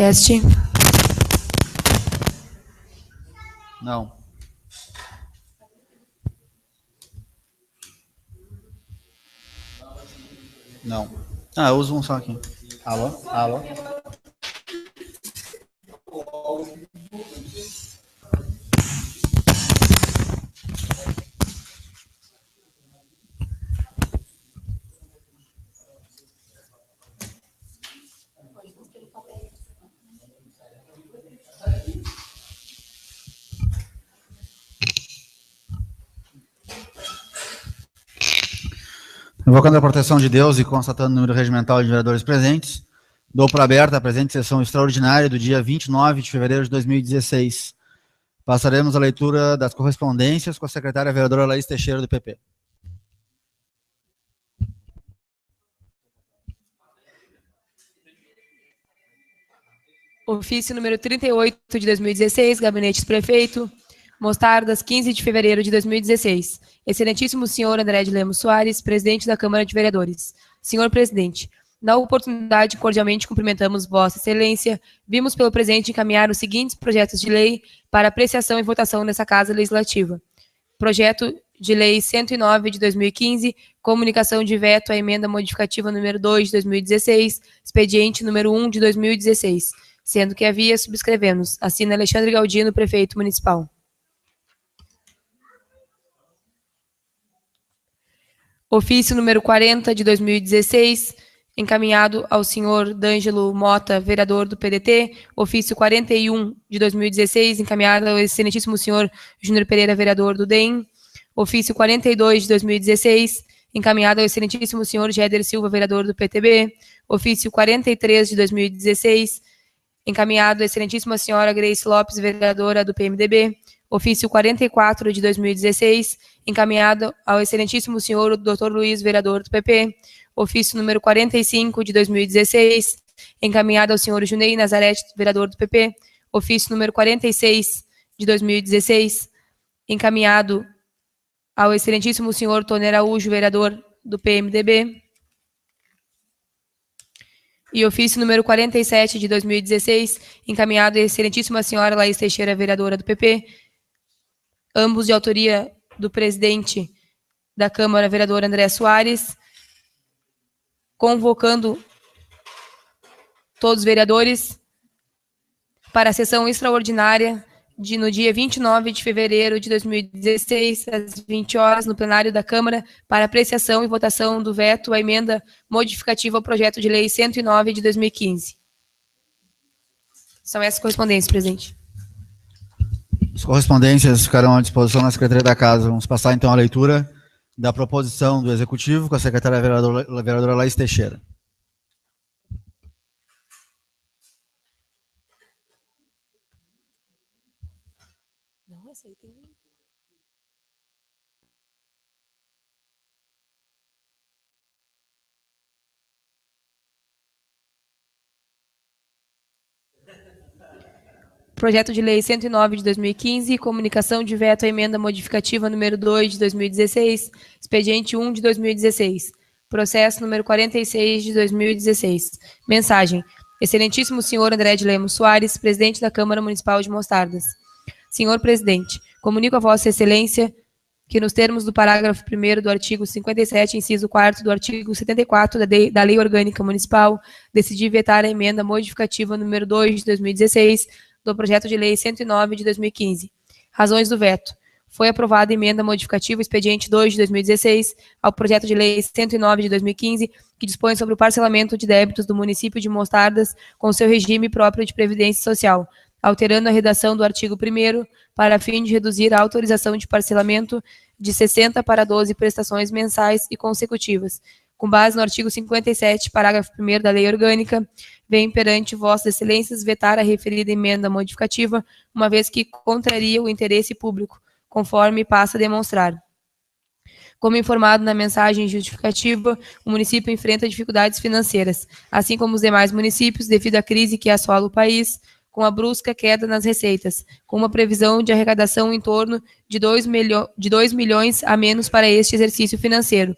Teste. Não. Não. Ah, eu uso um só aqui. Alô? Alô? Invocando a proteção de Deus e constatando o número regimental de vereadores presentes, dou por aberta a presente sessão extraordinária do dia 29 de fevereiro de 2016. Passaremos a leitura das correspondências com a secretária vereadora Laís Teixeira, do PP. Ofício número 38 de 2016, Gabinete do Prefeito, Mostardas, 15 de fevereiro de 2016. Excelentíssimo senhor André de Lemos Soares, presidente da Câmara de Vereadores. Senhor presidente, na oportunidade, cordialmente cumprimentamos Vossa Excelência. Vimos pelo presente encaminhar os seguintes projetos de lei para apreciação e votação nessa Casa Legislativa. Projeto de Lei 109 de 2015, comunicação de veto à emenda modificativa número 2 de 2016, expediente número 1 de 2016, sendo que havia subscrevemos. Assina Alexandre Galdino, prefeito municipal. Ofício número 40 de 2016, encaminhado ao senhor D'Angelo Mota, vereador do PDT. Ofício 41 de 2016, encaminhado ao excelentíssimo senhor Júnior Pereira, vereador do DEM. Ofício 42 de 2016, encaminhado ao excelentíssimo senhor Géder Silva, vereador do PTB. Ofício 43 de 2016, encaminhado à excelentíssima senhora Grace Lopes, vereadora do PMDB. Ofício 44 de 2016, encaminhado ao excelentíssimo senhor Dr. Luiz, vereador do PP. Ofício número 45 de 2016, encaminhado ao senhor Junei Nazarete, vereador do PP. Ofício número 46 de 2016, encaminhado ao excelentíssimo senhor Tony Araújo, vereador do PMDB. E ofício número 47 de 2016, encaminhado à excelentíssima senhora Laís Teixeira, vereadora do PP, ambos de autoria do presidente da Câmara, vereador André Soares, convocando todos os vereadores para a sessão extraordinária no dia 29 de fevereiro de 2016, às 20 horas, no plenário da Câmara, para apreciação e votação do veto à emenda modificativa ao projeto de lei 109 de 2015. São essas correspondências, presidente. As correspondências ficarão à disposição na Secretaria da Casa. Vamos passar, então, a leitura da proposição do Executivo com a secretária vereadora Laís Teixeira. Não, essa aí tem... Projeto de Lei 109 de 2015, comunicação de veto à emenda modificativa número 2 de 2016, expediente 1 de 2016, processo número 46 de 2016. Mensagem. Excelentíssimo senhor André de Lemos Soares, presidente da Câmara Municipal de Mostardas. Senhor presidente, comunico a Vossa Excelência que, nos termos do parágrafo 1º do artigo 57, inciso 4º do artigo 74 da Lei Orgânica Municipal, decidi vetar a emenda modificativa número 2 de 2016, do projeto de lei 109 de 2015. Razões do veto. Foi aprovada a emenda modificativa expediente 2 de 2016 ao projeto de lei 109 de 2015, que dispõe sobre o parcelamento de débitos do município de Mostardas com seu regime próprio de previdência social, alterando a redação do artigo 1º para fim de reduzir a autorização de parcelamento de 60 para 12 prestações mensais e consecutivas. Com base no artigo 57, parágrafo 1º da Lei Orgânica, vem perante Vossas Excelências vetar a referida emenda modificativa, uma vez que contraria o interesse público, conforme passa a demonstrar. Como informado na mensagem justificativa, o município enfrenta dificuldades financeiras, assim como os demais municípios, devido à crise que assola o país, com a brusca queda nas receitas, com uma previsão de arrecadação em torno de 2 milhões a menos para este exercício financeiro.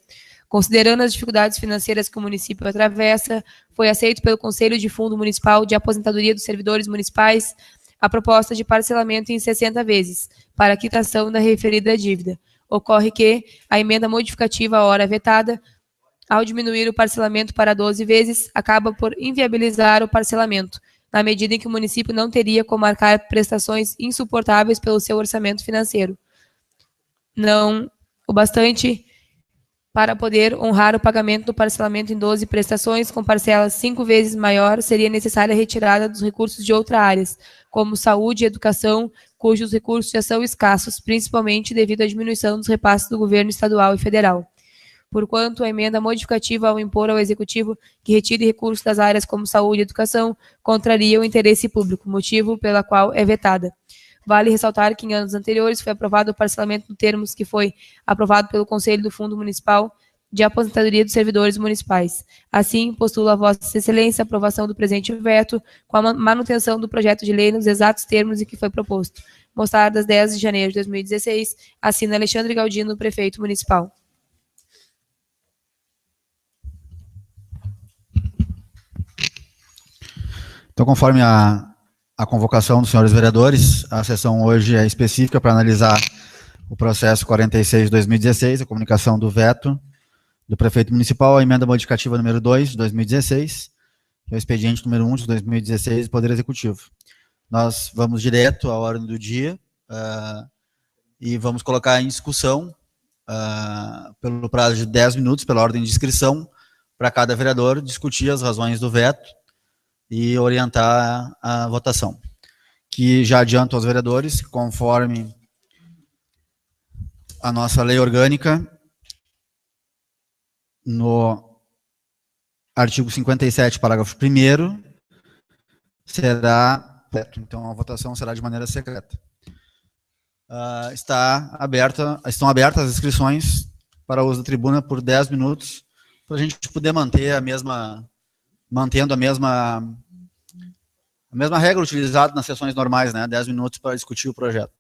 Considerando as dificuldades financeiras que o município atravessa, foi aceito pelo Conselho de Fundo Municipal de Aposentadoria dos Servidores Municipais a proposta de parcelamento em 60 vezes, para a quitação da referida dívida. Ocorre que a emenda modificativa à hora vetada, ao diminuir o parcelamento para 12 vezes, acaba por inviabilizar o parcelamento, na medida em que o município não teria como arcar prestações insuportáveis pelo seu orçamento financeiro. Não o bastante para poder honrar o pagamento do parcelamento em 12 prestações, com parcelas 5 vezes maior, seria necessária a retirada dos recursos de outras áreas, como saúde e educação, cujos recursos já são escassos, principalmente devido à diminuição dos repasses do governo estadual e federal. Porquanto a emenda modificativa ao impor ao Executivo que retire recursos das áreas como saúde e educação contraria o interesse público, motivo pela qual é vetada. Vale ressaltar que em anos anteriores foi aprovado o parcelamento no termos que foi aprovado pelo Conselho do Fundo Municipal de Aposentadoria dos Servidores Municipais. Assim, postula a Vossa Excelência a aprovação do presente veto com a manutenção do projeto de lei nos exatos termos em que foi proposto. Mostrado às 10 de janeiro de 2016, assina Alexandre Galdino, prefeito municipal. Então, conforme a convocação dos senhores vereadores, a sessão hoje é específica para analisar o processo 46 de 2016, a comunicação do veto do prefeito municipal, a emenda modificativa número 2 de 2016, que é o expediente número 1 de 2016 do Poder Executivo. Nós vamos direto à ordem do dia e vamos colocar em discussão, pelo prazo de 10 minutos, pela ordem de inscrição, para cada vereador discutir as razões do veto e orientar a votação. Que já adianto aos vereadores, conforme a nossa lei orgânica, no artigo 57, parágrafo 1º, será, então a votação será de maneira secreta. Estão abertas as inscrições para uso da tribuna por 10 minutos, para a gente poder manter mantendo a mesma regra utilizada nas sessões normais, né? 10 minutos para discutir o projeto.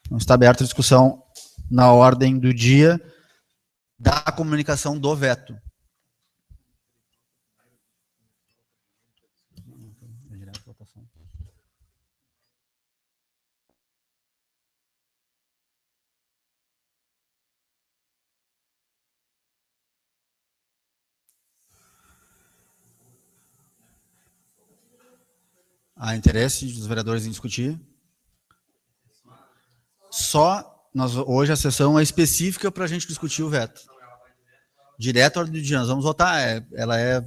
Então, está aberta a discussão na ordem do dia da comunicação do veto. Há interesse dos vereadores em discutir? Hoje a sessão é específica para a gente discutir o veto. Direto à ordem do dia, nós vamos votar, ela é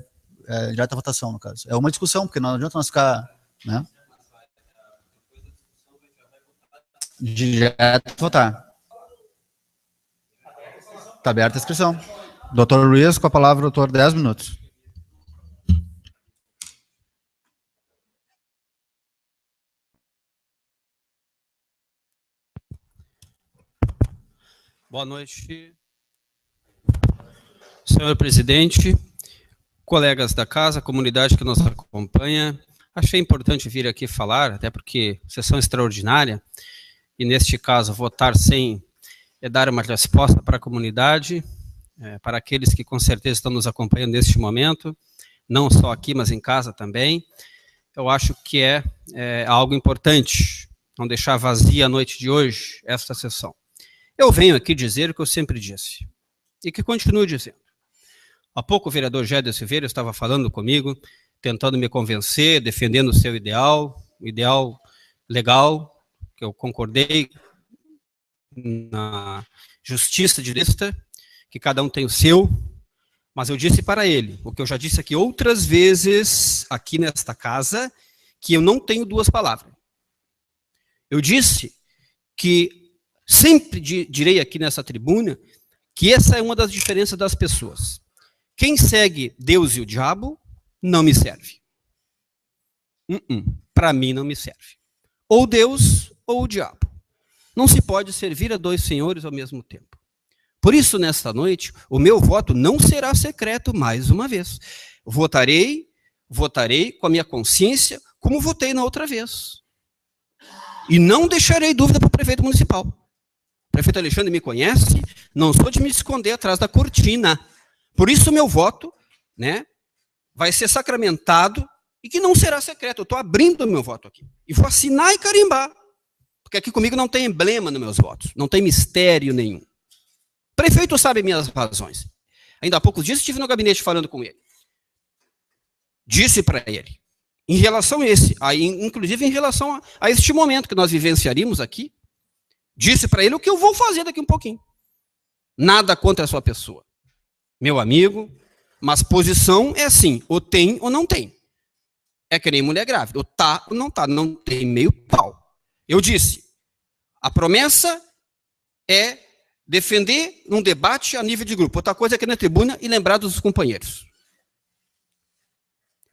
direta à votação, no caso. É uma discussão, porque não adianta nós ficar, né? Direto a votar. Está aberta a inscrição. Doutor Luiz, com a palavra, doutor, 10 minutos. Boa noite, senhor presidente, colegas da casa, comunidade que nos acompanha. Achei importante vir aqui falar, até porque sessão extraordinária, e neste caso votar sem dar uma resposta para a comunidade, para aqueles que com certeza estão nos acompanhando neste momento, não só aqui, mas em casa também. Eu acho que é algo importante, não deixar vazia a noite de hoje esta sessão. Eu venho aqui dizer o que eu sempre disse, e que continuo dizendo. Há pouco o vereador Géder Silveira estava falando comigo, tentando me convencer, defendendo o seu ideal legal, que eu concordei na justiça direta, que cada um tem o seu, mas eu disse para ele, o que eu já disse aqui outras vezes, aqui nesta casa, que eu não tenho duas palavras. Eu disse que sempre direi aqui nessa tribuna que essa é uma das diferenças das pessoas. Quem segue Deus e o diabo não me serve. Para mim não me serve. Ou Deus ou o diabo. Não se pode servir a dois senhores ao mesmo tempo. Por isso, nesta noite, o meu voto não será secreto mais uma vez. Votarei com a minha consciência como votei na outra vez. E não deixarei dúvida para o prefeito municipal. prefeito Alexandre me conhece, não sou de me esconder atrás da cortina. Por isso meu voto, né, vai ser sacramentado e que não será secreto. Eu estou abrindo o meu voto aqui. E vou assinar e carimbar. Porque aqui comigo não tem emblema nos meus votos. Não tem mistério nenhum. O prefeito sabe minhas razões. Ainda há poucos dias estive no gabinete falando com ele. Disse para ele, em relação a esse, aí, inclusive em relação a este momento que nós vivenciaríamos aqui, disse para ele o que eu vou fazer daqui um pouquinho. Nada contra a sua pessoa. Meu amigo, mas posição é assim, ou tem ou não tem. É que nem mulher grávida, ou tá ou não tem meio pau. Eu disse, a promessa é defender num debate a nível de grupo. Outra coisa é aqui na tribuna e lembrar dos companheiros.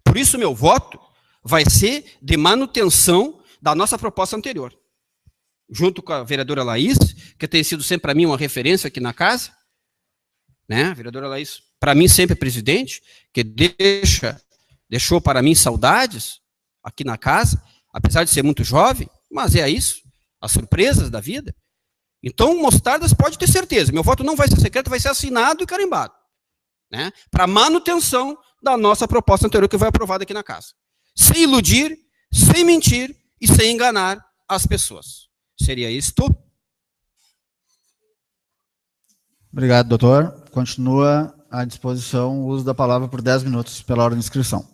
Por isso, meu voto vai ser de manutenção da nossa proposta anterior. Junto com a vereadora Laís, que tem sido sempre para mim uma referência aqui na casa, né? A vereadora Laís, para mim, sempre presidente, que deixou para mim saudades aqui na casa, apesar de ser muito jovem, mas é isso, as surpresas da vida. Então, Mostardas pode ter certeza, meu voto não vai ser secreto, vai ser assinado e carimbado, né? Para manutenção da nossa proposta anterior que foi aprovada aqui na casa. Sem iludir, sem mentir e sem enganar as pessoas. Seria isto. Obrigado, doutor. Continua à disposição o uso da palavra por 10 minutos pela hora de inscrição.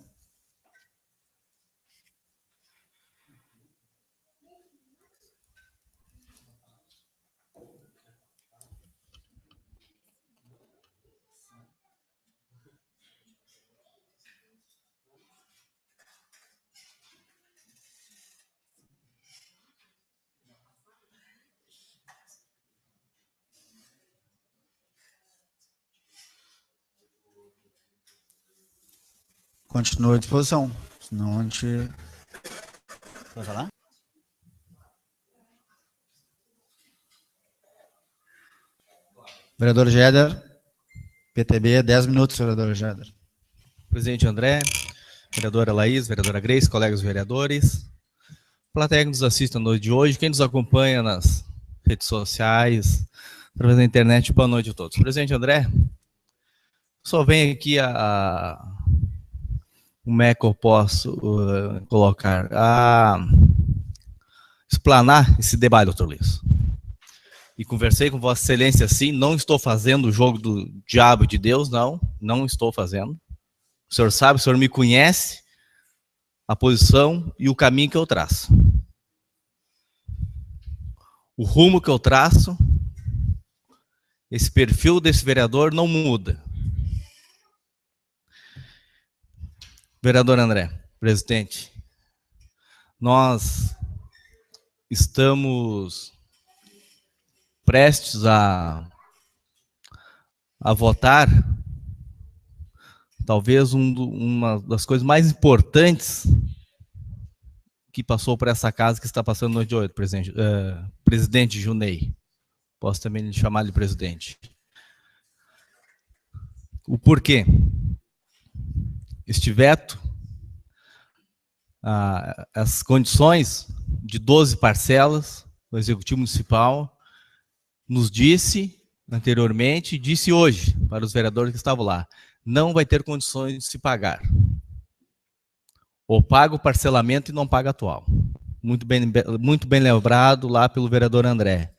Continua à disposição. Senão a gente... Vai falar? Vereador Geder, PTB, 10 minutos, vereador Geder. Presidente André, vereadora Laís, vereadora Grace, colegas vereadores, plateia que nos assiste na noite de hoje, quem nos acompanha nas redes sociais, através da internet, boa noite a todos. Presidente André, só vem aqui como é que eu posso colocar, explanar esse debate, doutor Luiz. E conversei com Vossa Excelência assim, não estou fazendo o jogo do diabo e de Deus, não estou fazendo. O senhor sabe, o senhor me conhece, a posição e o caminho que eu traço. O rumo que eu traço, esse perfil desse vereador não muda. Vereador André, presidente, nós estamos prestes a votar, talvez uma das coisas mais importantes que passou por essa casa, que está passando no dia 8, presidente Junei. Posso também chamar de presidente. O porquê? Este veto, as condições de 12 parcelas, o Executivo Municipal nos disse anteriormente, e disse hoje para os vereadores que estavam lá, não vai ter condições de se pagar. Ou paga o parcelamento e não paga atual. Muito bem lembrado lá pelo vereador André.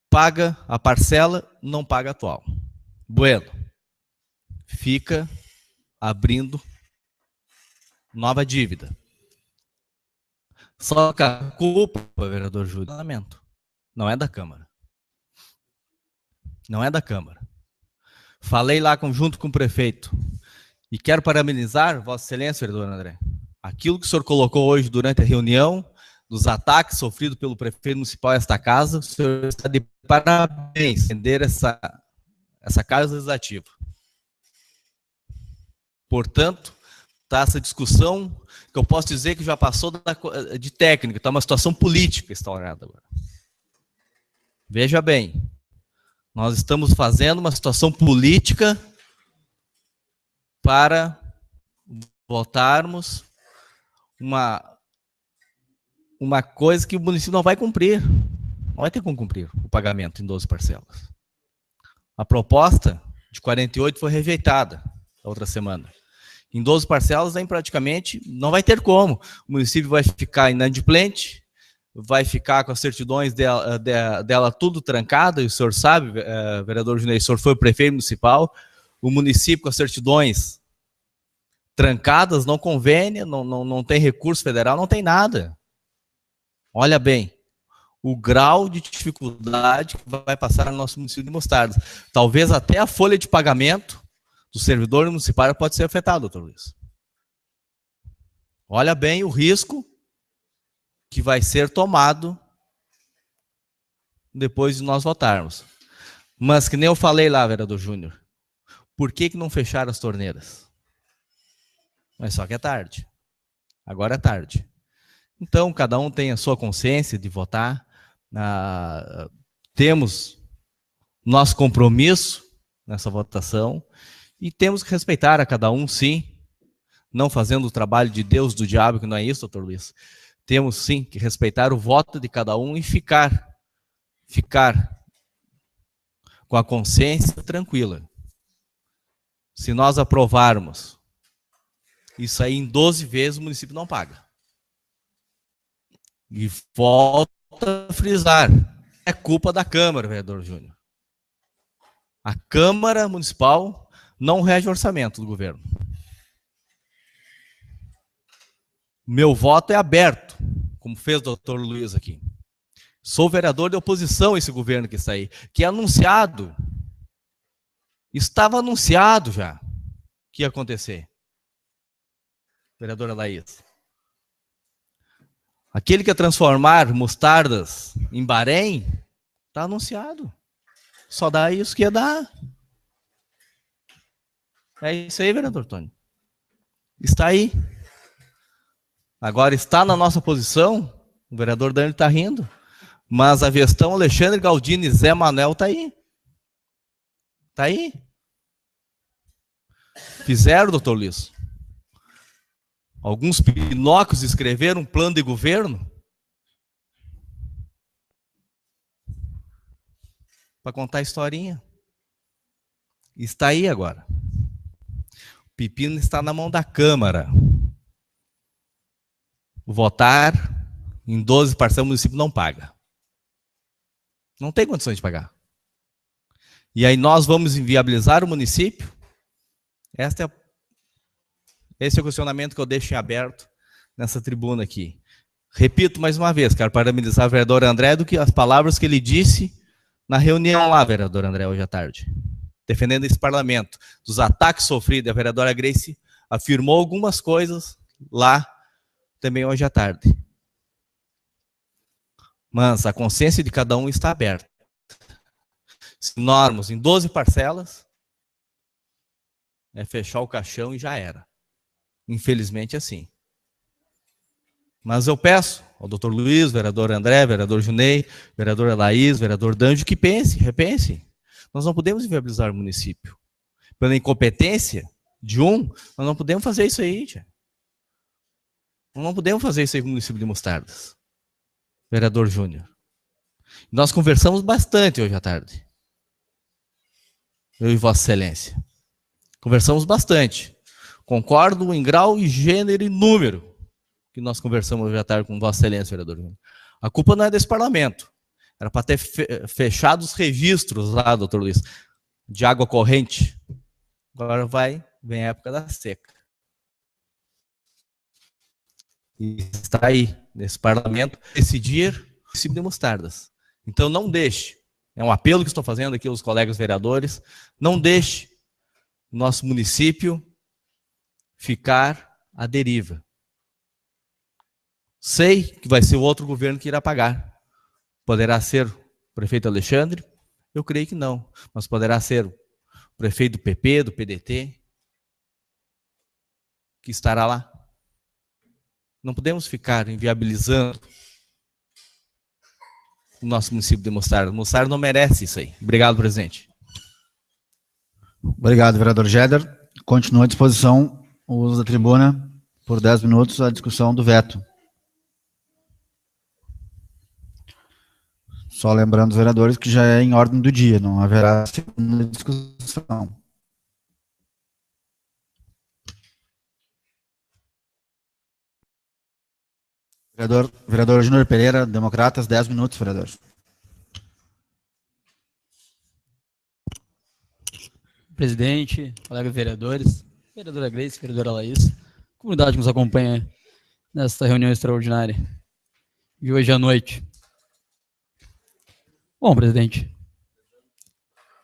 Paga a parcela, não paga atual. Bueno, fica abrindo nova dívida. Só que a culpa, vereador Júlio, lamento, não é da Câmara. Não é da Câmara. Falei lá junto com o prefeito e quero parabenizar Vossa Excelência, vereador André. Aquilo que o senhor colocou hoje durante a reunião, dos ataques sofridos pelo prefeito municipal a esta casa, o senhor está de parabéns, entender essa casa legislativa. Portanto, está essa discussão que eu posso dizer que já passou de técnica, está uma situação política instaurada agora. Veja bem, nós estamos fazendo uma situação política para votarmos uma coisa que o município não vai cumprir. Não vai ter como cumprir o pagamento em 12 parcelas. A proposta de 48 foi rejeitada na outra semana. Em 12 parcelas, aí praticamente não vai ter como. O município vai ficar inadimplente, vai ficar com as certidões dela tudo trancada, e o senhor sabe, vereador Junei, o senhor foi o prefeito municipal, o município com as certidões trancadas, não convênio, não tem recurso federal, não tem nada. Olha bem, o grau de dificuldade que vai passar no nosso município de Mostardas. Talvez até a folha de pagamento do servidor municipal pode ser afetada, doutor Luiz. Olha bem o risco que vai ser tomado depois de nós votarmos. Mas que nem eu falei lá, vereador Júnior, por que não fecharam as torneiras? Mas só que é tarde. Agora é tarde. Então, cada um tem a sua consciência de votar. Temos nosso compromisso nessa votação e temos que respeitar a cada um, sim, não fazendo o trabalho de Deus, do diabo, que não é isso, doutor Luiz. Temos, sim, que respeitar o voto de cada um e ficar com a consciência tranquila. Se nós aprovarmos isso aí em 12 vezes, o município não paga. E volta a frisar, é culpa da Câmara, vereador Júnior. A Câmara Municipal não rege o orçamento do governo. Meu voto é aberto, como fez o doutor Luiz aqui. Sou vereador de oposição a esse governo que está aí, que é anunciado, estava anunciado já que ia acontecer. Vereadora Laís. Aquele que ia transformar Mostardas em Bahrein, está anunciado. Só dá isso que ia dar. É isso aí, vereador Tony. Está aí. Agora está na nossa posição, o vereador Dani está rindo, mas a gestão Alexandre Galdini e Zé Manuel está aí. Está aí. Fizeram, doutor Luiz. Alguns pinóquios escreveram um plano de governo para contar a historinha. Está aí agora. O pepino está na mão da Câmara. Votar em 12 parcelas, o município não paga. Não tem condições de pagar. E aí nós vamos inviabilizar o município? Esse é o questionamento que eu deixo em aberto nessa tribuna aqui. Repito mais uma vez, quero parabenizar o vereador André do que as palavras que ele disse na reunião lá, vereador André, hoje à tarde, defendendo esse parlamento, dos ataques sofridos. A vereadora Grace afirmou algumas coisas lá também hoje à tarde. Mas a consciência de cada um está aberta. Se normos em 12 parcelas, é fechar o caixão e já era. Infelizmente, assim. Mas eu peço ao doutor Luiz, vereador André, vereador Junei, vereadora Laís, vereador Danjo, que pense, repense. Nós não podemos inviabilizar o município. Pela incompetência de nós não podemos fazer isso aí, tia. Nós não podemos fazer isso aí com o município de Mostardas. Vereador Júnior. Nós conversamos bastante hoje à tarde. Eu e Vossa Excelência. Conversamos bastante. Concordo em grau e gênero e número que nós conversamos hoje à tarde com Vossa Excelência, vereador Júnior. A culpa não é desse parlamento. Era para ter fechado os registros lá, doutor Luiz, de água corrente. Agora vem a época da seca. E está aí, nesse parlamento, decidir o município de Mostardas. Então não deixe, é um apelo que estou fazendo aqui aos colegas vereadores, não deixe o nosso município ficar à deriva. Sei que vai ser o outro governo que irá pagar. Poderá ser o prefeito Alexandre? Eu creio que não. Mas poderá ser o prefeito do PP, do PDT, que estará lá. Não podemos ficar inviabilizando o nosso município de Mostardas. Mostardas não merece isso aí. Obrigado, presidente. Obrigado, vereador Jeder. Continua à disposição o uso da tribuna por 10 minutos a discussão do veto. Só lembrando os vereadores que já é em ordem do dia, não haverá segunda discussão. Vereador Júnior Pereira, Democratas, 10 minutos, vereador. Presidente, colegas vereadores, vereadora Gleice, vereadora Laís, comunidade que nos acompanha nesta reunião extraordinária de hoje à noite. Bom, presidente,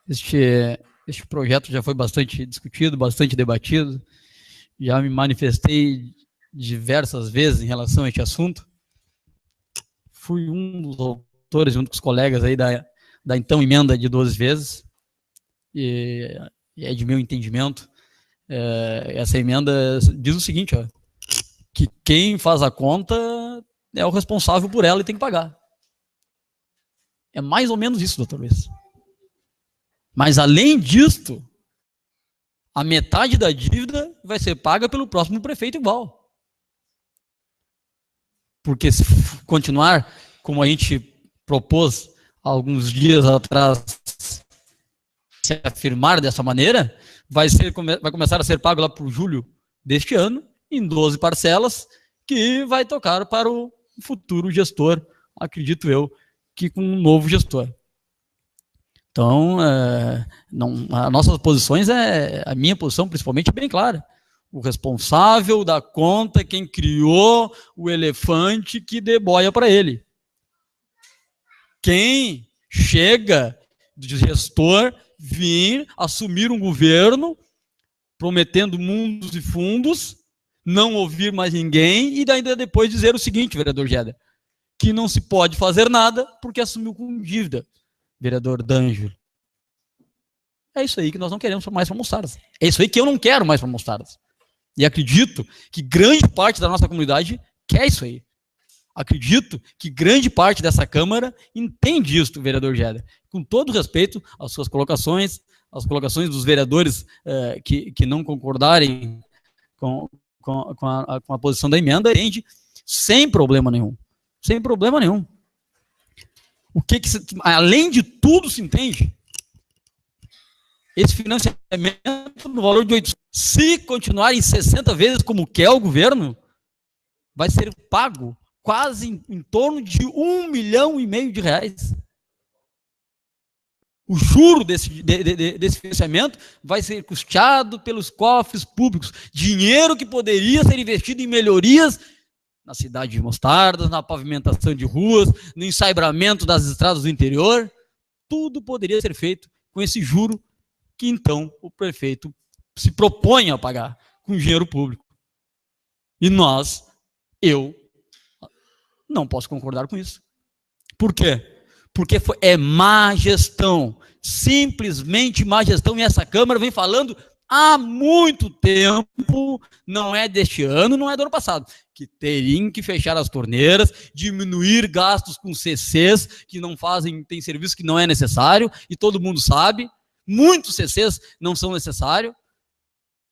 este projeto já foi bastante discutido, bastante debatido, já me manifestei diversas vezes em relação a este assunto. Fui um dos autores, junto com os colegas aí da então emenda de 12 vezes, e é de meu entendimento, essa emenda diz o seguinte, ó, que quem faz a conta é o responsável por ela e tem que pagar. É mais ou menos isso, doutor Luiz. Mas além disto, a metade da dívida vai ser paga pelo próximo prefeito igual. Porque se continuar como a gente propôs alguns dias atrás, se afirmar dessa maneira, vai começar a ser pago lá por julho deste ano, em 12 parcelas, que vai tocar para o futuro gestor, acredito eu, que com um novo gestor. Então, as nossas posições, a minha posição principalmente é bem clara. O responsável da conta, quem criou o elefante que dê boia para ele. Quem chega de gestor vir assumir um governo prometendo mundos e fundos, não ouvir mais ninguém e ainda depois dizer o seguinte, vereador Geda, que não se pode fazer nada porque assumiu com dívida, vereador D'Angelo. É isso aí que nós não queremos mais para Mostardas. É isso aí que eu não quero mais para Mostardas. E acredito que grande parte da nossa comunidade quer isso aí. Acredito que grande parte dessa Câmara entende isso, vereador Geda. Com todo respeito às suas colocações, às colocações dos vereadores que não concordarem com a posição da emenda, entende sem problema nenhum. Sem problema nenhum. Além de tudo, se entende esse financiamento no valor de 800. Se continuar em 60 vezes como quer o governo, vai ser pago quase em torno de R$1,5 milhão de reais. O juro desse financiamento vai ser custeado pelos cofres públicos. Dinheiro que poderia ser investido em melhorias na cidade de Mostardas, na pavimentação de ruas, no ensaibramento das estradas do interior. Tudo poderia ser feito com esse juro que então o prefeito se propõe a pagar com dinheiro público. E eu não posso concordar com isso. Por quê? Porque é má gestão, simplesmente má gestão, e essa Câmara vem falando há muito tempo, não é deste ano, não é do ano passado, que teriam que fechar as torneiras, diminuir gastos com CCs, que não fazem, tem serviço que não é necessário, e todo mundo sabe, muitos CCs não são necessários.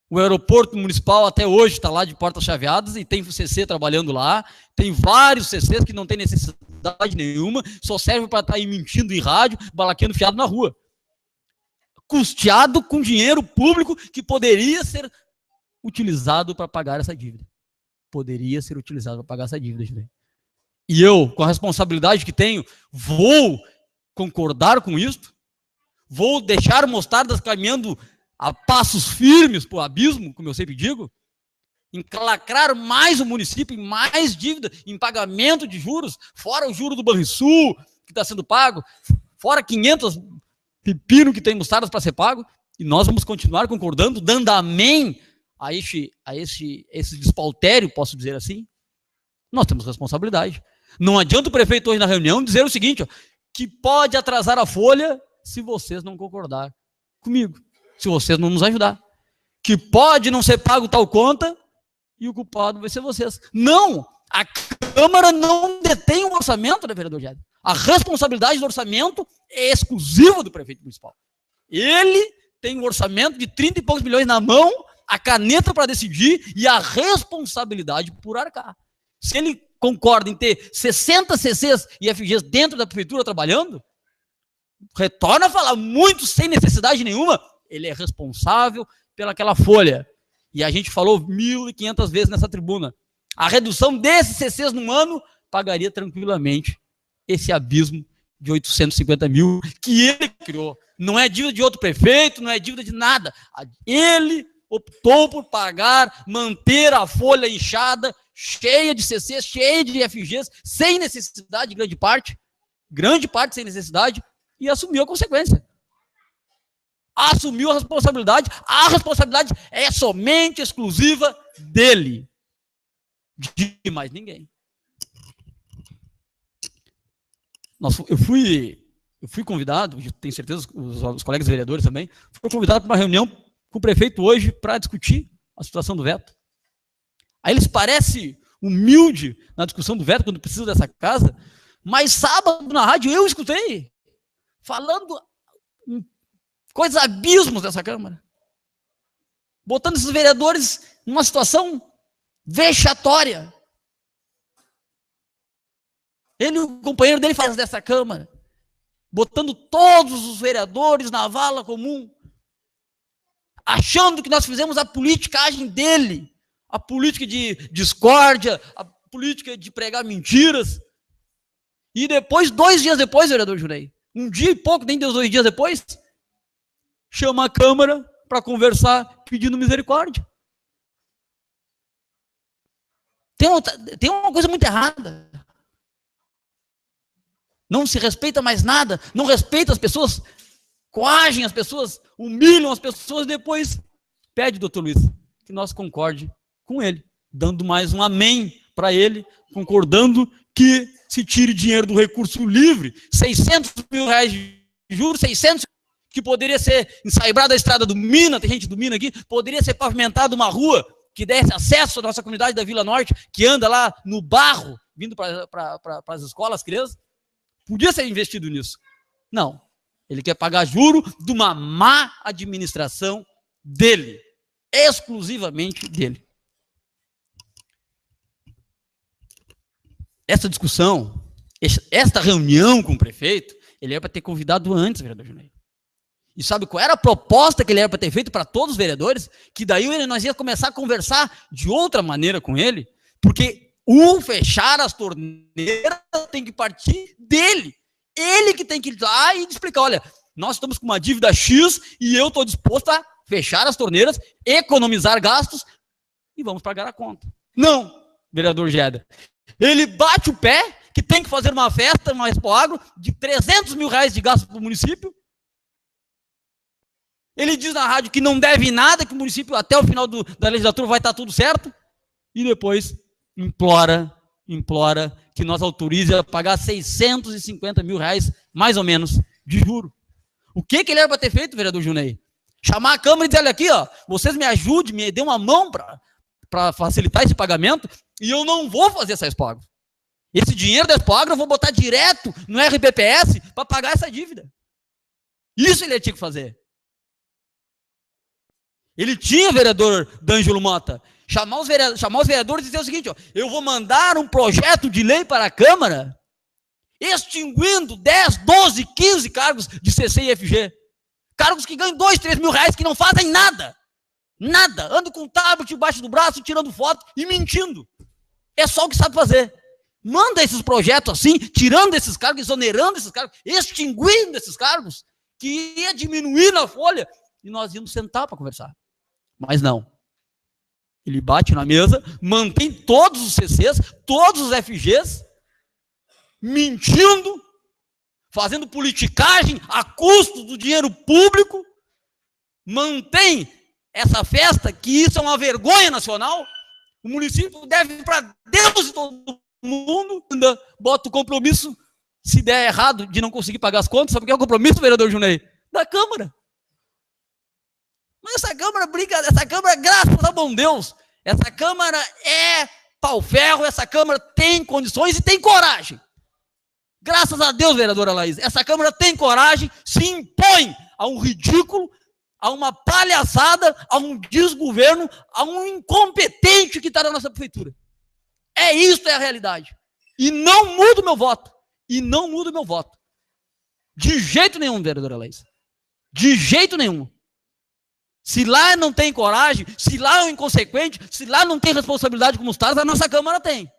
O aeroporto municipal até hoje está lá de portas chaveadas e tem CC trabalhando lá. Tem vários CCs que não tem necessidade nenhuma, só serve para estar aí mentindo em rádio, balaqueando fiado na rua. Custeado com dinheiro público que poderia ser utilizado para pagar essa dívida. Poderia ser utilizado para pagar essa dívida, gente. E eu, com a responsabilidade que tenho, vou concordar com isso, vou deixar Mostardas caminhando a passos firmes para o abismo, como eu sempre digo, encalacrar mais o município em mais dívida, em pagamento de juros, fora o juro do Banrisul, que está sendo pago, fora 500 pepino que tem Mostardas para ser pago, e nós vamos continuar concordando, dando amém a esse despautério, posso dizer assim. Nós temos responsabilidade. Não adianta o prefeito hoje na reunião dizer o seguinte, ó, que pode atrasar a folha se vocês não concordar comigo, se vocês não nos ajudar. Que pode não ser pago tal conta e o culpado vai ser vocês. Não! A Câmara não detém um orçamento, né, vereador Geda? A responsabilidade do orçamento é exclusiva do prefeito municipal. Ele tem um orçamento de 30 e poucos milhões na mão, a caneta para decidir e a responsabilidade por arcar. Se ele concorda em ter 60 CCs e FGs dentro da prefeitura trabalhando, retorna a falar, muito sem necessidade nenhuma, ele é responsável pelaquela folha. E a gente falou 1.500 vezes nessa tribuna. A redução desses CCs num ano pagaria tranquilamente esse abismo de 850 mil que ele criou. Não é dívida de outro prefeito, não é dívida de nada. Ele optou por pagar, manter a folha inchada, cheia de CCs, cheia de FGs, sem necessidade, grande parte sem necessidade, e assumiu a consequência. Assumiu a responsabilidade é somente exclusiva dele, de mais ninguém. Eu fui convidado, tenho certeza os colegas vereadores também, fui convidado para uma reunião com o prefeito hoje para discutir a situação do veto. Aí eles parecem humildes na discussão do veto quando precisa dessa casa, mas sábado na rádio eu escutei falando coisas abismos dessa Câmara, botando esses vereadores numa situação vexatória. Ele e o companheiro dele faz dessa Câmara, botando todos os vereadores na vala comum, achando que nós fizemos a politicagem dele, a política de discórdia, a política de pregar mentiras. E depois, 2 dias depois, vereador Junei, um dia e pouco, nem deu 2 dias depois, chama a Câmara para conversar pedindo misericórdia. Tem uma coisa muito errada. Não se respeita mais nada, não respeita as pessoas, coagem as pessoas, humilham as pessoas, depois pede, doutor Luiz, que nós concorde com ele, dando mais um amém para ele, concordando que se tire dinheiro do recurso livre, 600 mil reais de juros, 600, que poderia ser ensaibrada a estrada do Mina, tem gente do Mina aqui, poderia ser pavimentada uma rua que desse acesso à nossa comunidade da Vila Norte, que anda lá no barro, vindo para as escolas, as crianças. Podia ser investido nisso. Não. Ele quer pagar juro de uma má administração dele. Exclusivamente dele. Essa discussão, esta reunião com o prefeito, ele era para ter convidado antes, vereador Junei. E sabe qual era a proposta que ele era para ter feito para todos os vereadores? Que daí nós ia começar a conversar de outra maneira com ele, porque fechar as torneiras tem que partir dele. Ele que tem que ir lá e explicar, olha, nós estamos com uma dívida X e eu estou disposto a fechar as torneiras, economizar gastos e vamos pagar a conta. Não, vereador Geda. Ele bate o pé que tem que fazer uma festa, uma Expo Agro, de 300 mil reais de gasto para o município. Ele diz na rádio que não deve nada, que o município até o final da legislatura vai estar tudo certo. E depois implora que nós autorize a pagar 650 mil reais, mais ou menos, de juro. O que ele era para ter feito, vereador Junei? Chamar a Câmara e dizer, olha aqui, ó, vocês me ajudem, me dêem uma mão para facilitar esse pagamento, e eu não vou fazer essa Expo Agro. Esse dinheiro da Expo Agro eu vou botar direto no RPPS para pagar essa dívida. Isso ele tinha que fazer. Ele tinha, vereador D'Angelo Mota, chamar os vereadores e dizer o seguinte, ó, eu vou mandar um projeto de lei para a Câmara extinguindo 10, 12, 15 cargos de CC e FG. Cargos que ganham 2, 3 mil reais, que não fazem nada. Nada. Andam com um tablet debaixo do braço, tirando foto e mentindo. É só o que sabe fazer. Manda esses projetos assim, tirando esses cargos, exonerando esses cargos, extinguindo esses cargos, que ia diminuir na folha, e nós íamos sentar para conversar. Mas não. Ele bate na mesa, mantém todos os CCs, todos os FGs, mentindo, fazendo politicagem a custo do dinheiro público, mantém essa festa, que isso é uma vergonha nacional. O município deve para Deus e todo mundo, ainda bota o compromisso, se der errado, de não conseguir pagar as contas. Sabe o que é o compromisso, vereador Junei? Da Câmara. Mas essa Câmara brinca, essa Câmara, graças ao bom Deus, essa Câmara é pau-ferro, essa Câmara tem condições e tem coragem. Graças a Deus, vereadora Laís, essa Câmara tem coragem, se impõe a um ridículo, a uma palhaçada, a um desgoverno, a um incompetente que está na nossa prefeitura. Isso é a realidade. E não mudo meu voto. E não mudo meu voto. De jeito nenhum, vereadora Laís. De jeito nenhum. Se lá não tem coragem, se lá é um inconsequente, se lá não tem responsabilidade como os taras, a nossa Câmara tem.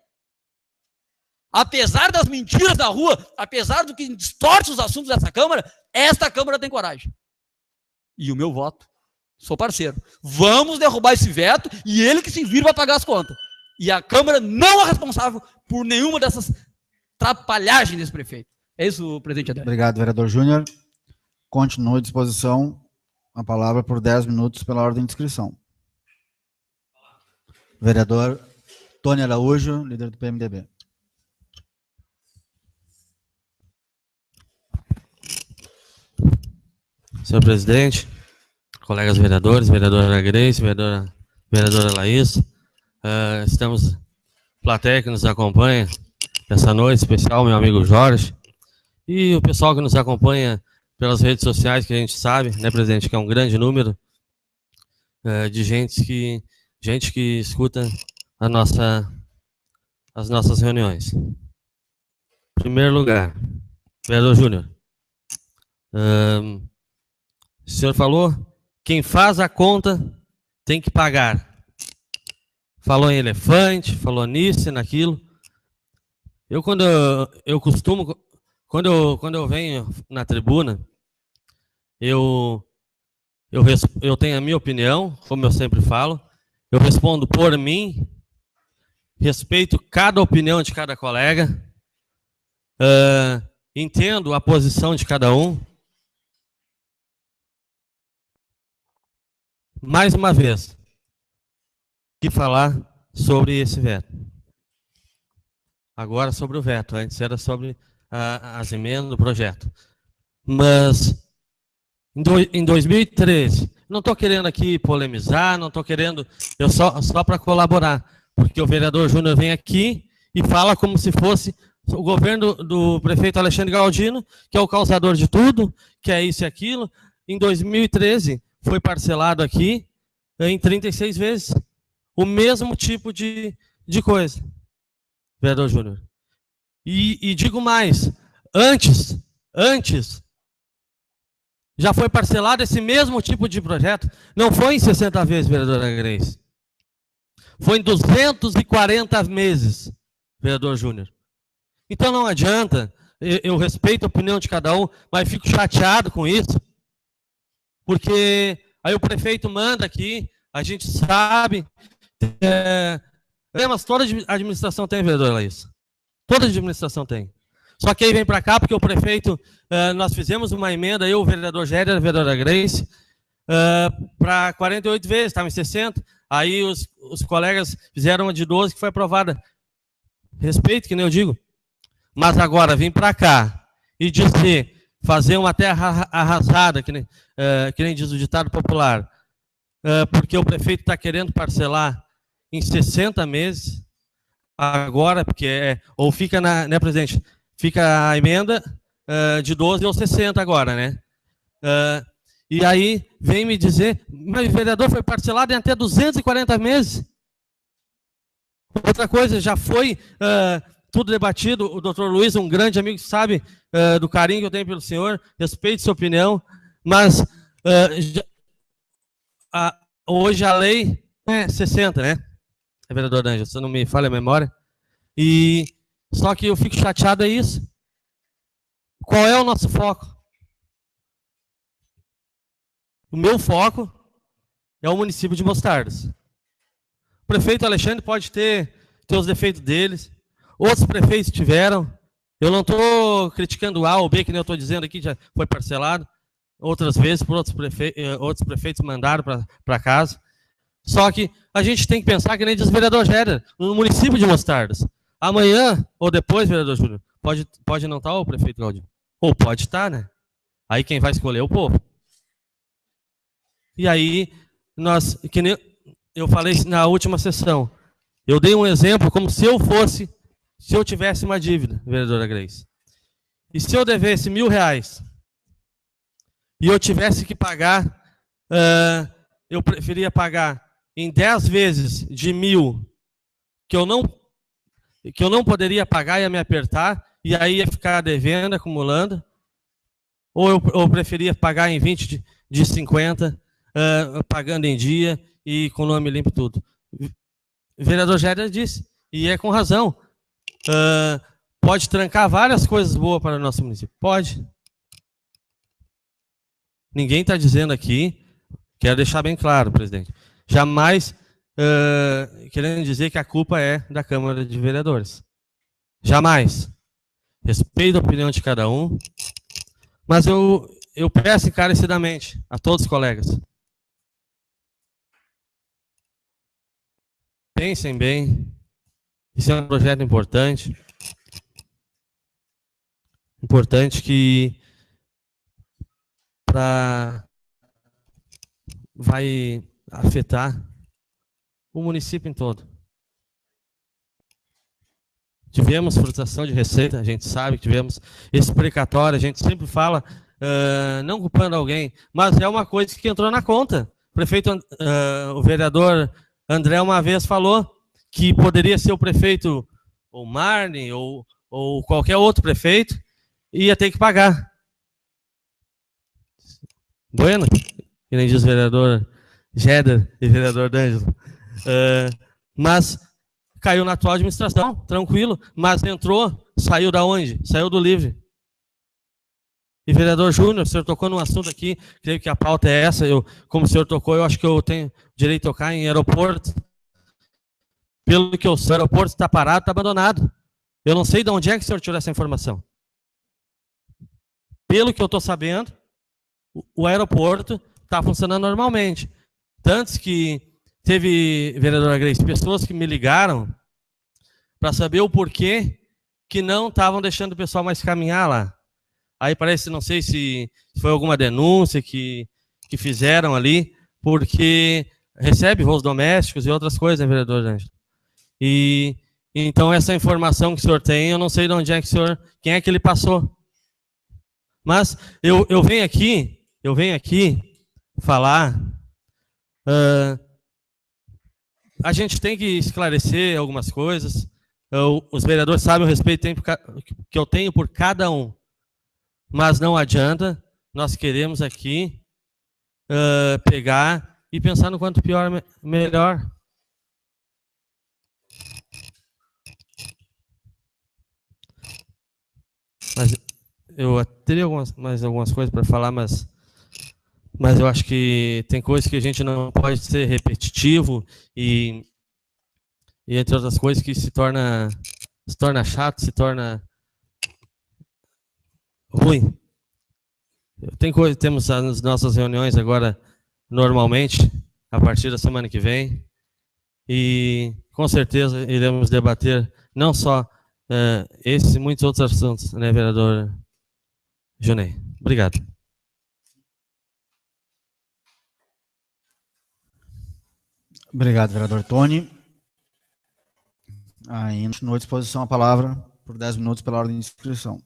Apesar das mentiras da rua, apesar do que distorce os assuntos dessa Câmara, esta Câmara tem coragem. E o meu voto, sou parceiro. Vamos derrubar esse veto e ele que se vira vai pagar as contas. E a Câmara não é responsável por nenhuma dessas trapalhagens desse prefeito. É isso, presidente Adélio. Obrigado, vereador Júnior. Continue à disposição. A palavra por 10 minutos pela ordem de inscrição. Vereador Tony Araújo, líder do PMDB. Senhor presidente, colegas vereadores, vereadora Grace, vereadora Laís, estamos, plateia que nos acompanha essa noite especial, meu amigo Jorge, e o pessoal que nos acompanha pelas redes sociais, que a gente sabe, né, presidente, que é um grande número de gente que escuta as nossas reuniões. Em primeiro lugar, vereador Júnior, o senhor falou, quem faz a conta tem que pagar. Falou em elefante, falou nisso e naquilo. Quando eu venho na tribuna, eu tenho a minha opinião, como eu sempre falo, eu respondo por mim, respeito cada opinião de cada colega, entendo a posição de cada um. Mais uma vez, que falar sobre esse veto. Agora sobre o veto, antes era sobre as emendas do projeto. Mas, em 2013, não estou querendo aqui polemizar, não estou querendo, só para colaborar, porque o vereador Júnior vem aqui e fala como se fosse o governo do prefeito Alexandre Galdino, que é o causador de tudo, que é isso e aquilo. Em 2013, foi parcelado aqui em 36 vezes, o mesmo tipo de coisa, vereador Júnior. E digo mais, antes, já foi parcelado esse mesmo tipo de projeto, não foi em 60 vezes, vereadora Grace. Foi em 240 meses, vereador Júnior. Então não adianta, eu respeito a opinião de cada um, mas fico chateado com isso, porque aí o prefeito manda aqui, a gente sabe, mas toda administração tem, vereadora Laís. Toda administração tem. Só que aí vem para cá, porque o prefeito, nós fizemos uma emenda, eu, o vereador Géder, a vereadora Grace, para 48 vezes, estava em 60, aí os colegas fizeram uma de 12 que foi aprovada. Respeito, que nem eu digo. Mas agora, vim para cá e dizer, fazer uma terra arrasada, que nem diz o ditado popular, porque o prefeito está querendo parcelar em 60 meses, agora, porque ou fica né, presidente, fica a emenda de 12 ou 60 agora, né? E aí vem me dizer, mas o vereador foi parcelado em até 240 meses. Outra coisa, já foi tudo debatido, o doutor Luiz, um grande amigo, sabe do carinho que eu tenho pelo senhor, respeito sua opinião, mas hoje a lei é 60, né? É, vereador Ângelo, se não me falha a memória. E só que eu fico chateado é isso. Qual é o nosso foco? O meu foco é o município de Mostardas. O prefeito Alexandre pode ter os defeitos deles, outros prefeitos tiveram. Eu não estou criticando A ou B, que nem eu estou dizendo aqui, já foi parcelado. Outras vezes, por outros prefeitos mandaram para casa. Só que a gente tem que pensar, que nem diz o vereador Géder, no município de Mostardas. Amanhã ou depois, vereador Júnior, pode não estar o prefeito Galdino. Ou pode estar, né? Aí quem vai escolher é o povo. E aí, que nem eu falei na última sessão, eu dei um exemplo como se eu tivesse uma dívida, vereadora Grace. E se eu devesse R$1.000 e eu tivesse que pagar, eu preferia pagar em 10 vezes de 1.000, que eu não que eu não poderia pagar, ia me apertar, e aí ia ficar devendo, acumulando, ou eu preferia pagar em 20 de 50, pagando em dia e com nome limpo tudo. O vereador Géder disse, e é com razão, pode trancar várias coisas boas para o nosso município. Pode. Ninguém está dizendo aqui, quero deixar bem claro, presidente, jamais querendo dizer que a culpa é da Câmara de Vereadores. Jamais. Respeito a opinião de cada um, mas eu peço encarecidamente a todos os colegas, pensem bem, isso é um projeto importante, que vai afetar o município em todo. Tivemos frustração de receita, a gente sabe que tivemos esse precatório, a gente sempre fala, não culpando alguém, mas é uma coisa que entrou na conta. O prefeito, o vereador André uma vez falou que poderia ser o prefeito, ou Marne, ou qualquer outro prefeito, e ia ter que pagar. Bueno, que nem diz o vereador Géder e o vereador D'Angelo. Mas caiu na atual administração, tranquilo, mas entrou, saiu da onde? Saiu do livre. E vereador Júnior, o senhor tocou num assunto aqui, creio que a pauta é essa, como o senhor tocou, eu acho que eu tenho direito a tocar em aeroporto. Pelo que eu sei, o aeroporto está parado, está abandonado. Eu não sei de onde é que o senhor tirou essa informação. Pelo que eu estou sabendo, o aeroporto está funcionando normalmente. Tanto que teve, vereadora Grace, pessoas que me ligaram para saber o porquê que não estavam deixando o pessoal mais caminhar lá. Aí parece, não sei se foi alguma denúncia que fizeram ali, porque recebe voos domésticos e outras coisas, né, vereador Ângelo? E então essa informação que o senhor tem, eu não sei de onde é que o senhor, quem é que ele passou. Mas eu venho aqui falar, a gente tem que esclarecer algumas coisas. Os vereadores sabem o respeito que eu tenho por cada um. Mas não adianta, nós queremos aqui pegar e pensar no quanto pior, melhor. Mas eu teria mais algumas coisas para falar, mas eu acho que tem coisas que a gente não pode ser repetitivo e entre outras coisas que se torna chato, se torna ruim. Temos as nossas reuniões agora normalmente, a partir da semana que vem, e com certeza iremos debater não só esse e muitos outros assuntos, né, vereador Junei? Obrigado. Obrigado, vereador Tony. Ainda continua à disposição a palavra por 10 minutos pela ordem de inscrição.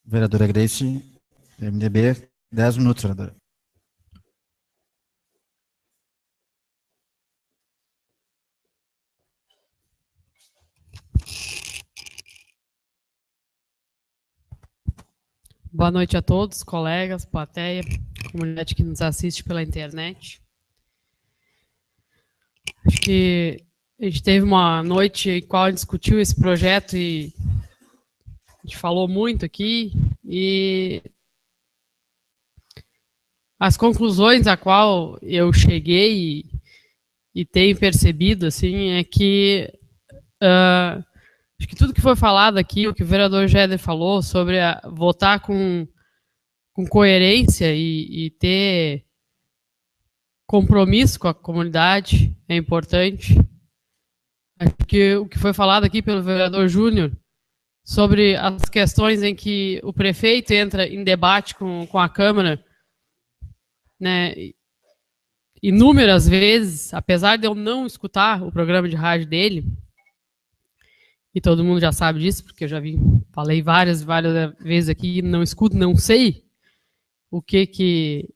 Vereadora Grace, MDB, 10 minutos, vereadora. Boa noite a todos, colegas, plateia, comunidade que nos assiste pela internet. Acho que a gente teve uma noite em qual a gente discutiu esse projeto e a gente falou muito aqui, e as conclusões a qual eu cheguei e tenho percebido assim, é que acho que tudo que foi falado aqui, o que o vereador Géder falou sobre votar com coerência e ter compromisso com a comunidade é importante. Acho que o que foi falado aqui pelo vereador Júnior sobre as questões em que o prefeito entra em debate com a Câmara né, inúmeras vezes, apesar de eu não escutar o programa de rádio dele, e todo mundo já sabe disso, porque eu já falei várias vezes aqui, não escuto, não sei o que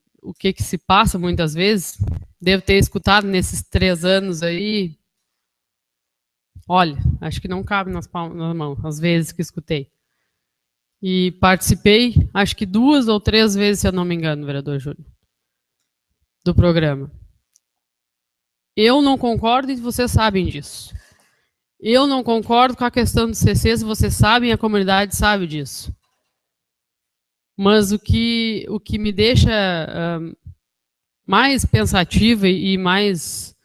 se passa muitas vezes. Devo ter escutado nesses 3 anos aí. Olha, acho que não cabe nas mãos, as vezes que escutei. E participei, acho que 2 ou 3 vezes, se eu não me engano, vereador Júnior, do programa. Eu não concordo e vocês sabem disso. Eu não concordo com a questão dos CCs, vocês sabem, a comunidade sabe disso. Mas o que me deixa mais pensativa e mais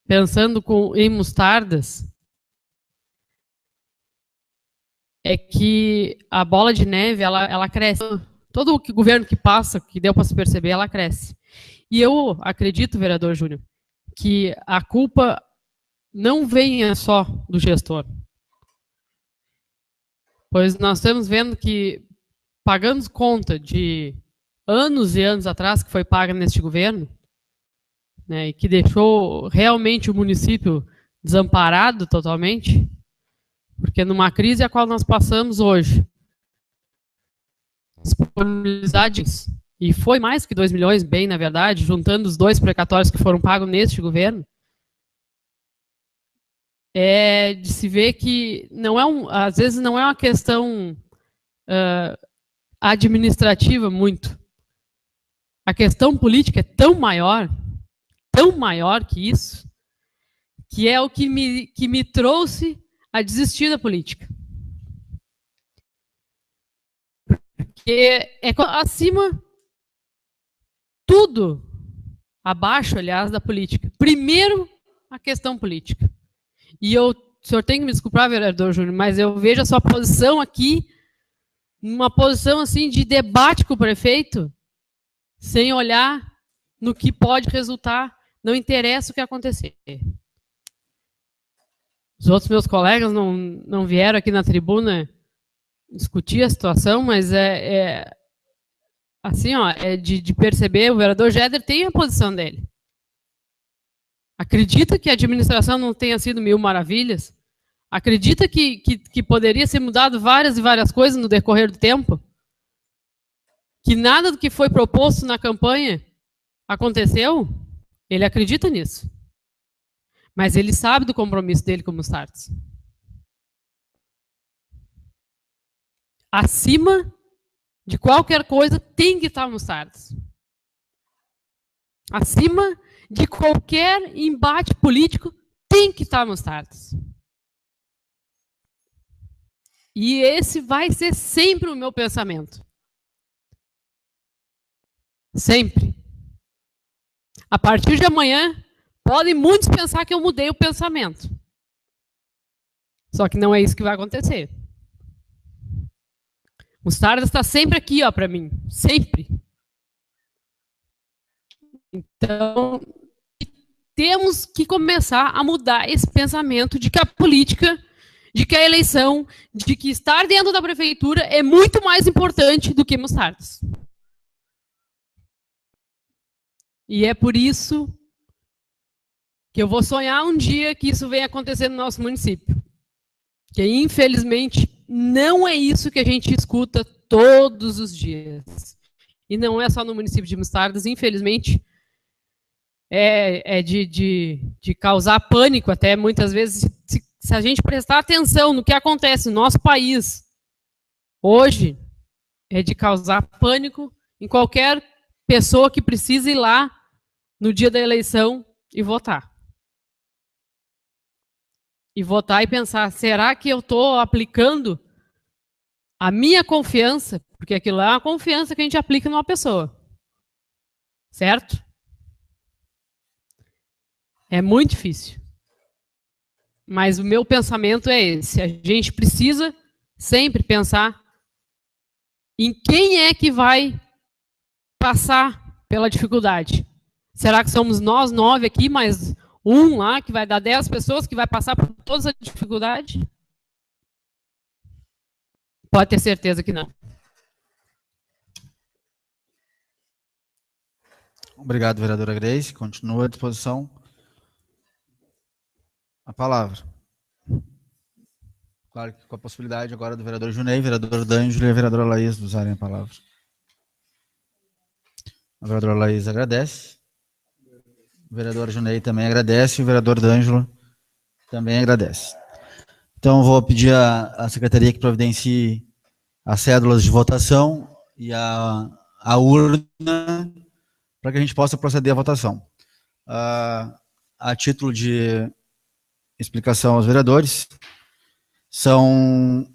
pensando em mostardas é que a bola de neve, ela cresce. Todo o governo que passa, que deu para se perceber, ela cresce. E eu acredito, vereador Júnior, que a culpa não venha só do gestor. Pois nós estamos vendo que, pagando conta de anos e anos atrás, que foi paga neste governo, né, e que deixou realmente o município desamparado totalmente, porque numa crise a qual nós passamos hoje, disponibilidades, e foi mais que 2 milhões, bem na verdade, juntando os 2 precatórios que foram pagos neste governo, é de se ver que não é às vezes não é uma questão administrativa muito. A questão política é tão maior que isso, que é o que me trouxe a desistir da política. Porque é acima, tudo abaixo, aliás, da política. Primeiro, a questão política. E o senhor tem que me desculpar, vereador Júnior, mas eu vejo a sua posição aqui, uma posição assim de debate com o prefeito, sem olhar no que pode resultar, não interessa o que acontecer. Os outros meus colegas não vieram aqui na tribuna discutir a situação, mas assim, ó, é de perceber, o vereador Jeder tem a posição dele. Acredita que a administração não tenha sido 1000 maravilhas? Acredita que poderia ser mudado várias e várias coisas no decorrer do tempo? Que nada do que foi proposto na campanha aconteceu? Ele acredita nisso. Mas ele sabe do compromisso dele com o Mostardas. Acima de qualquer coisa tem que estar Mostardas. Acima de qualquer embate político tem que estar Mostardas. E esse vai ser sempre o meu pensamento. Sempre. A partir de amanhã, podem muitos pensar que eu mudei o pensamento. Só que não é isso que vai acontecer. Mostardas está sempre aqui, ó, para mim. Sempre. Então, temos que começar a mudar esse pensamento de que a política, de que a eleição, de que estar dentro da prefeitura é muito mais importante do que Mostardas. E é por isso que eu vou sonhar um dia que isso venha acontecer no nosso município. Que, infelizmente, não é isso que a gente escuta todos os dias. E não é só no município de Mostardas, infelizmente, de causar pânico até, muitas vezes, se a gente prestar atenção no que acontece no nosso país hoje, é de causar pânico em qualquer pessoa que precise ir lá no dia da eleição e votar. E votar e pensar, será que eu estou aplicando a minha confiança? Porque aquilo é uma confiança que a gente aplica numa pessoa. Certo? É muito difícil. Mas o meu pensamento é esse. A gente precisa sempre pensar em quem é que vai passar pela dificuldade. Será que somos nós 9 aqui, mais um lá, que vai dar 10 pessoas, que vai passar por toda essa dificuldade? Pode ter certeza que não. Obrigado, vereadora Grace. Continua à disposição a palavra. Claro que com a possibilidade agora do vereador Junei, vereador D'Angelo e a vereadora Laís usarem a palavra. A vereadora Laís agradece. O vereador Junei também agradece e o vereador D'Angelo também agradece. Então, vou pedir à secretaria que providencie as cédulas de votação e a urna para que a gente possa proceder à votação. A título de explicação aos vereadores, são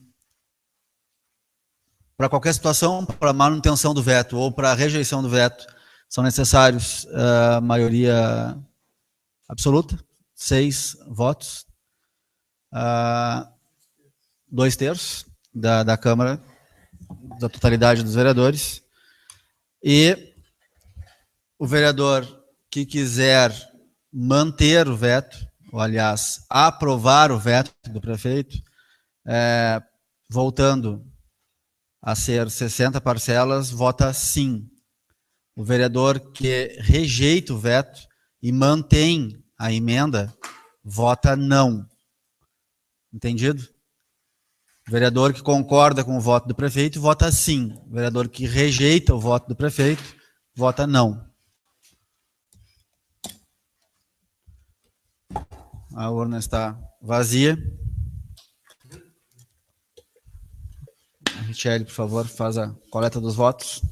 para qualquer situação, para manutenção do veto ou para rejeição do veto, são necessários maioria absoluta, 6 votos, 2/3 da Câmara, da totalidade dos vereadores, e o vereador que quiser manter o veto, ou aliás, aprovar o veto do prefeito, voltando a ser 60 parcelas, vota sim. O vereador que rejeita o veto e mantém a emenda, vota não. Entendido? O vereador que concorda com o voto do prefeito, vota sim. O vereador que rejeita o voto do prefeito, vota não. A urna está vazia. A Richelle, por favor, faz a coleta dos votos.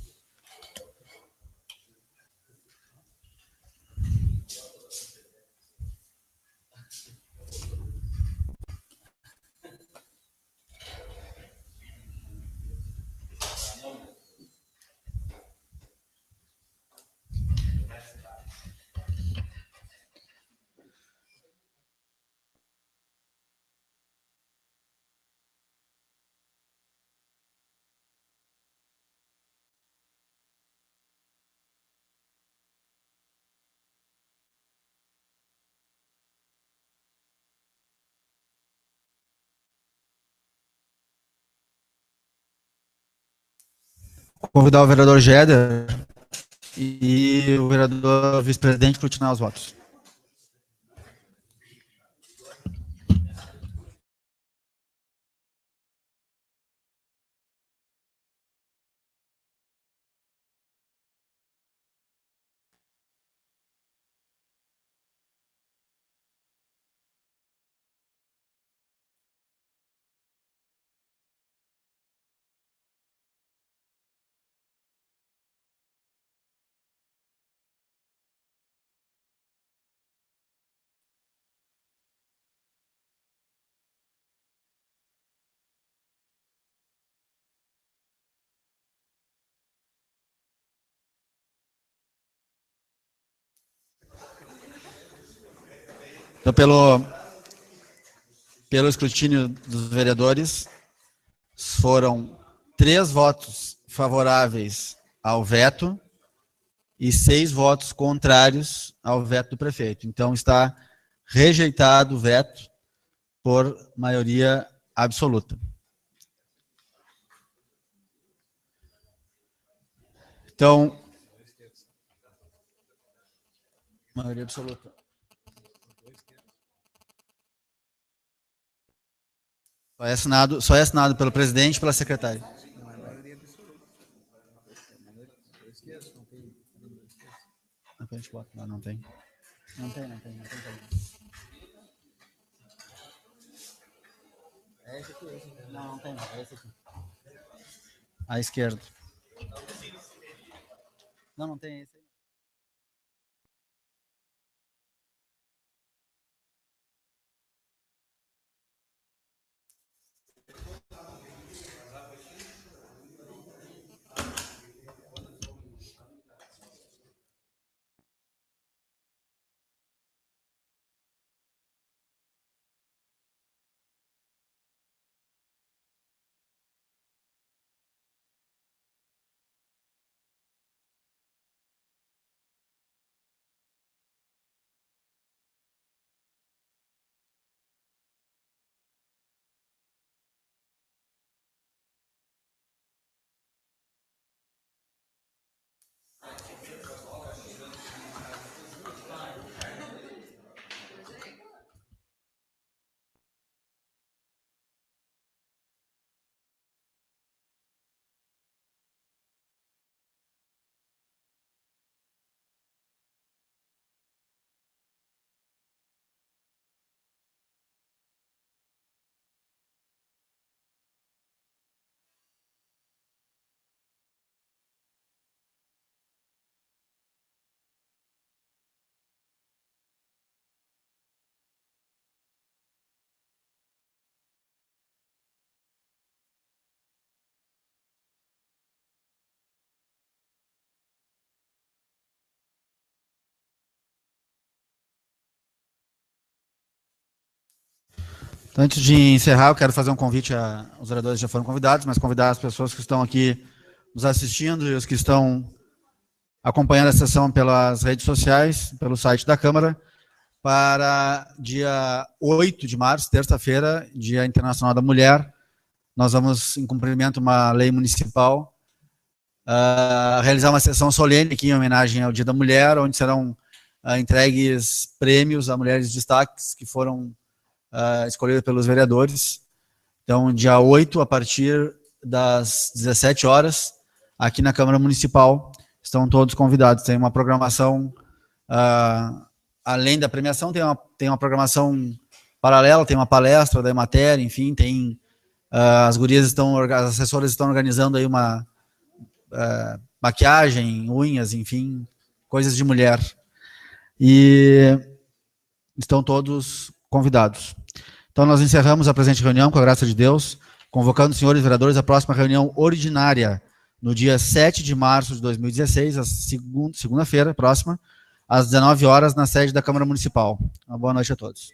Convidar o vereador Géder e o vereador vice-presidente para continuar os votos. Então, pelo escrutínio dos vereadores, foram 3 votos favoráveis ao veto e 6 votos contrários ao veto do prefeito. Então, está rejeitado o veto por maioria absoluta. Então, maioria absoluta. Só é assinado pelo presidente e pela secretária. Não tem. Não tem. É esse aqui. Não tem. É esse aqui. À esquerda. Não tem esse. Antes de encerrar, eu quero fazer um convite aos vereadores que já foram convidados, mas convidar as pessoas que estão aqui nos assistindo e os que estão acompanhando a sessão pelas redes sociais, pelo site da Câmara, para dia 8 de março, terça-feira, Dia Internacional da Mulher. Nós vamos, em cumprimento a uma lei municipal, realizar uma sessão solene aqui em homenagem ao Dia da Mulher, onde serão entregues prêmios a mulheres destaques que foram escolhidas pelos vereadores. Então, dia 8, a partir das 17 horas, aqui na Câmara Municipal, estão todos convidados. Tem uma programação, além da premiação, tem uma programação paralela, tem uma palestra da Emater, enfim, tem as assessoras estão organizando aí uma maquiagem, unhas, enfim, coisas de mulher. E estão todos convidados. Então, nós encerramos a presente reunião, com a graça de Deus, convocando os senhores vereadores à próxima reunião ordinária, no dia 7 de março de 2016, a segunda-feira próxima, às 19 horas, na sede da Câmara Municipal. Uma boa noite a todos.